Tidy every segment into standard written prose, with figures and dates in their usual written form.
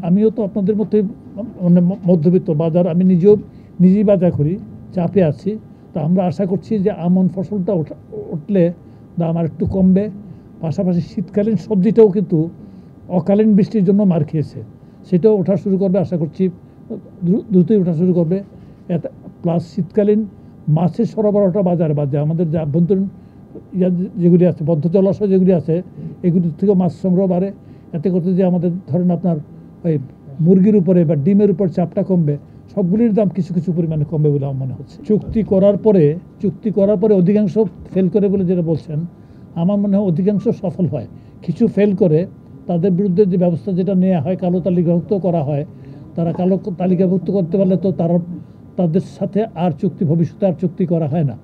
আমিও তো আপনাদের মতোই মানে মধ্যবিত্ত বাজার, আমি নিজেই বাজার করি, চাপে আছি। তো আমরা আশা করছি যে আমন ফসলটা উঠলে দাম আর একটু কমবে। পাশাপাশি শীতকালীন সবজিটাও কিন্তু অকালীন বৃষ্টির জন্য মার খেয়েছে, সেটাও ওঠা শুরু করবে আশা করছি, দ্রুতই ওঠা শুরু করবে। প্লাস শীতকালীন মাছের সরবরাহটা বাজারে বাজে, আমাদের যে আভ্যন্তরীণ যেগুলি আছে, বদ্ধ জলাশয় যেগুলি আছে, এগুলির থেকে মাছ সংগ্রহ বাড়ে। এতে করতে যে আমাদের ধরেন আপনার ওই মুরগির উপরে বা ডিমের উপর চাপটা কমবে, সবগুলির দাম কিছু কিছু পরিমাণে কমবে বলে আমার মনে হচ্ছে। চুক্তি করার পরে অধিকাংশ ফেল করে বলে যেটা বলছেন, আমার মনে হয় অধিকাংশ সফল হয়। কিছু ফেল করে তাদের বিরুদ্ধে যে ব্যবস্থা যেটা নেওয়া হয়, কালো তালিকাভুক্ত করা হয়, তারা কালো তালিকাভুক্ত করতে পারলে তো তাদের সাথে আর ভবিষ্যতে আর চুক্তি করা হয় না।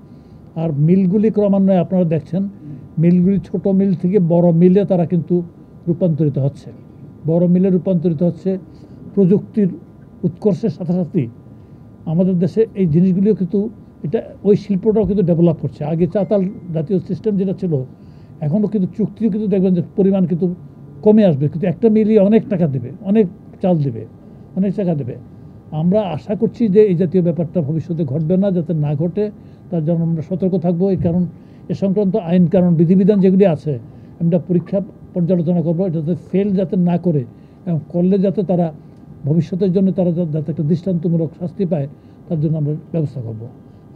আর মিলগুলি ক্রমান্বয়ে আপনারা দেখছেন, মিলগুলি ছোট মিল থেকে বড় মিলে তারা কিন্তু রূপান্তরিত হচ্ছে, বড় মিলে রূপান্তরিত হচ্ছে। প্রযুক্তির উৎকর্ষের সাথে সাথেই আমাদের দেশে এই জিনিসগুলিও কিন্তু ওই শিল্পটাও কিন্তু ডেভেলপ করছে। আগে চাতাল জাতীয় সিস্টেম যেটা ছিল, এখনও কিন্তু চুক্তিও কিন্তু দেখবেন যে পরিমাণ কিন্তু কমে আসবে, কিন্তু একটা মিলই অনেক টাকা দেবে, অনেক চাল দেবে, অনেক টাকা দেবে। আমরা আশা করছি যে এই জাতীয় ব্যাপারটা ভবিষ্যতে ঘটবে না, যাতে না ঘটে তার জন্য আমরা সতর্ক থাকবো। এই কারণ এ সংক্রান্ত আইন কারণ বিধিবিধান যেগুলি আছে আমরা পরীক্ষা পর্যালোচনা করবো, যাতে ফেল যাতে না করে, এবং করলে যাতে তারা ভবিষ্যতের জন্য তারা যাতে একটা দৃষ্টান্তমূলক শাস্তি পায়, তার জন্য আমরা ব্যবস্থা করব।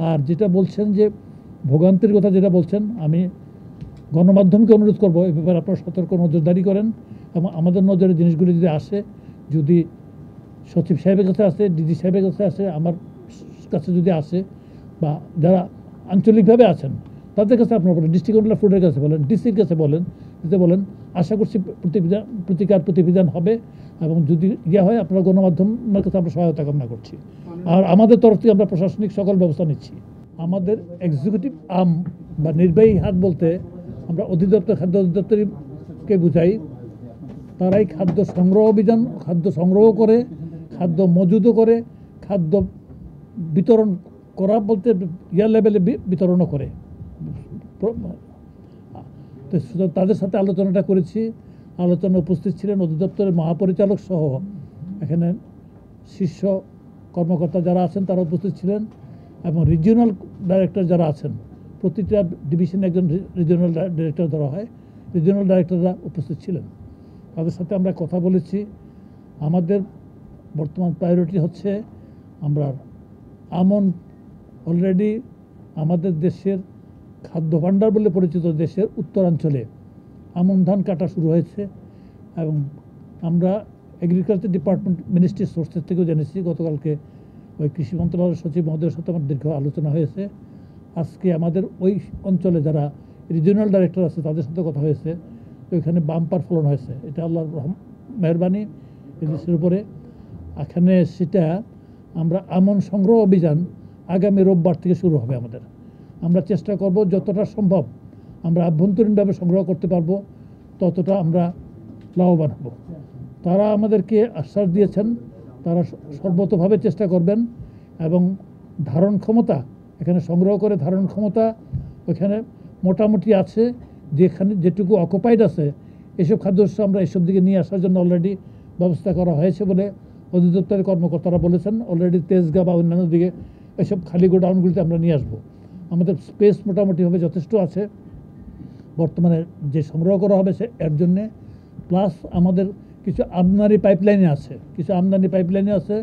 আর যেটা বলছেন যে ভোগান্তির কথা যেটা বলছেন, আমি গণমাধ্যমকে অনুরোধ করবো এই ব্যাপারে আপনারা সতর্ক নজরদারি করেন, এবং আমাদের নজরে জিনিসগুলি যদি আসে, যদি সচিব সাহেবের কাছে আসে, ডিজি সাহেবের কাছে আসে, আমার কাছে যদি আসে, বা যারা আঞ্চলিকভাবে আছেন তাদের কাছে আপনারা বলেন, ডিস্ট্রিক্ট কন্ট্রোলার ফুডের কাছে বলেন, ডিসির কাছে বলেন, বলেন, আশা করছি প্রতিবিধান হবে। এবং যদি হয় আপনারা গণমাধ্যমের কাছে আমরা সহায়তা কামনা করছি। আর আমাদের তরফ থেকে আমরা প্রশাসনিক সকল ব্যবস্থা নিচ্ছি। আমাদের এক্সিকিউটিভ আর্ম বা নির্বাহী হাত বলতে আমরা খাদ্য অধিদপ্তরকে বুঝাই। তারাই খাদ্য সংগ্রহ করে, খাদ্য মজুদও করে, খাদ্য বিতরণ করা বলতে লেভেলে বিতরণও করে। তো তাদের সাথে আলোচনাটা করেছি, আলোচনা উপস্থিত ছিলেন অধিদপ্তরের মহাপরিচালক সহ এখানে শীর্ষ কর্মকর্তা যারা আছেন তারা উপস্থিত ছিলেন, এবং রিজিওনাল ডাইরেক্টর যারা আছেন, প্রতিটা ডিভিশনে একজন রিজিওনাল ডাইরেক্টর ধরা হয়, রিজিওনাল ডাইরেক্টররা উপস্থিত ছিলেন। তাদের সাথে আমরা কথা বলেছি। আমাদের বর্তমান প্রায়োরিটি হচ্ছে, আমরা আমন অলরেডি আমাদের দেশের খাদ্য ভাণ্ডার বলে পরিচিত দেশের উত্তরাঞ্চলে আমন ধান কাটা শুরু হয়েছে, এবং আমরা এগ্রিকালচার ডিপার্টমেন্ট মিনিস্ট্রি সোর্সের থেকেও জেনেছি। গতকালকে ওই কৃষি মন্ত্রণালয়ের সচিব মহোদয়ের সাথে আমার দীর্ঘ আলোচনা হয়েছে। আজকে আমাদের ওই অঞ্চলে যারা রিজিওনাল ডাইরেক্টর আছে তাদের সাথে কথা হয়েছে। ওইখানে বাম্পার ফলন হয়েছে, এটা আল্লাহর মেহরবানি এই দেশের উপরে। এখানে সেটা আমরা আমন সংগ্রহ অভিযান আগামী রোববার থেকে শুরু হবে আমাদের। আমরা চেষ্টা করব যতটা সম্ভব আমরা আভ্যন্তরীণভাবে সংগ্রহ করতে পারবো, ততটা আমরা লাভবান হব। তারা আমাদেরকে আশ্বাস দিয়েছেন, তারা সর্বতভাবে চেষ্টা করবেন, এবং ধারণ ক্ষমতা এখানে সংগ্রহ করে ধারণ ক্ষমতা ওইখানে মোটামুটি আছে। যেটুকু অকুপাইড আছে এসব খাদ্যশস্য আমরা এসব দিকে নিয়ে আসার জন্য অলরেডি ব্যবস্থা করা হয়েছে বলে অধিদপ্তরের কর্মকর্তারা বলেছেন। অলরেডি তেজগাঁ বা অন্যান্য দিকে এসব খালি গোডাউনগুলিতে আমরা নিয়ে আসবো। আমাদের স্পেস মোটামুটিভাবে যথেষ্ট আছে বর্তমানে যে সংগ্রহ করা হবে এর জন্যে। প্লাস আমাদের কিছু আমদানি পাইপলাইনে আছে,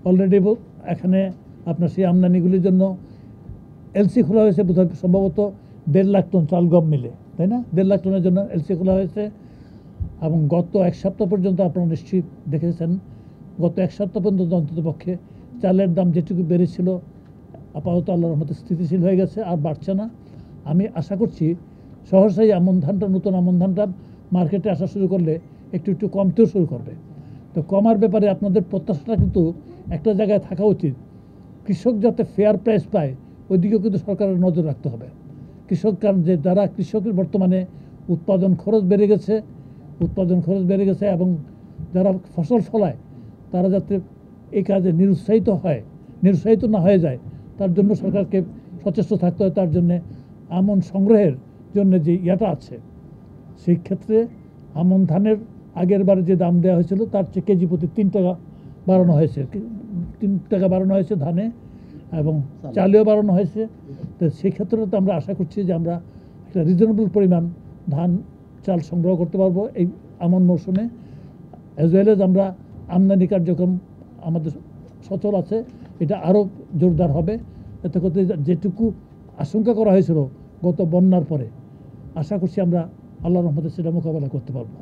অলরেডি এখানে আপনার সেই আমদানিগুলির জন্য এলসি খোলা হয়েছে, বোধহয় সম্ভবত 1.5 লাখ টন চাল গম মিলে, তাই না? 1.5 লাখ টনের জন্য এলসি খোলা হয়েছে। এবং গত এক সপ্তাহ পর্যন্ত আপনারা নিশ্চয়ই দেখেছেন, গত এক সপ্তাহ পর্যন্ত অন্ততপক্ষে চালের দাম যেটুকু বেড়েছিল আপাতত আল্লাহর রহমতে স্থিতিশীল হয়ে গেছে, আর বাড়ছে না। আমি আশা করছি সহসাই নতুন আমন ধানটা মার্কেটে আসা শুরু করলে একটু কমতেও শুরু করবে। তো কমার ব্যাপারে আপনাদের প্রত্যাশাটা কিন্তু একটা জায়গায় থাকা উচিত, কৃষক যাতে ফেয়ার প্রাইস পায় ওইদিকেও কিন্তু সরকারের নজর রাখতে হবে। কারণ যারা কৃষকের বর্তমানে উৎপাদন খরচ বেড়ে গেছে, এবং যারা ফসল ফলায় তারা যাতে এই কাজে নিরুৎসাহিত না হয়ে যায়, তার জন্য সরকারকে সচেষ্ট থাকতে হয়। তার জন্যে আমন সংগ্রহের জন্য যে আছে, সেই ক্ষেত্রে আমন ধানের আগের বারে যে দাম দেওয়া হয়েছিল তার চেয়ে কেজি প্রতি 3 টাকা বাড়ানো হয়েছে, 3 টাকা বাড়ানো হয়েছে ধানে, এবং চালেও বাড়ানো হয়েছে। তো সেক্ষেত্রে তো আমরা আশা করছি যে আমরা একটা রিজনেবল পরিমাণ ধান চাল সংগ্রহ করতে পারবো এই আমন মৌসুমে, অ্যাজ ওয়েল এজ আমরা আমদানি কার্যক্রম আমাদের সচল আছে, এটা আরও জোরদার হবে। এতে করতে যেটুকু আশঙ্কা করা হয়েছিল গত বন্যার পরে, আশা করছি আমরা আল্লাহর রহমতে সেটা মোকাবেলা করতে পারবো।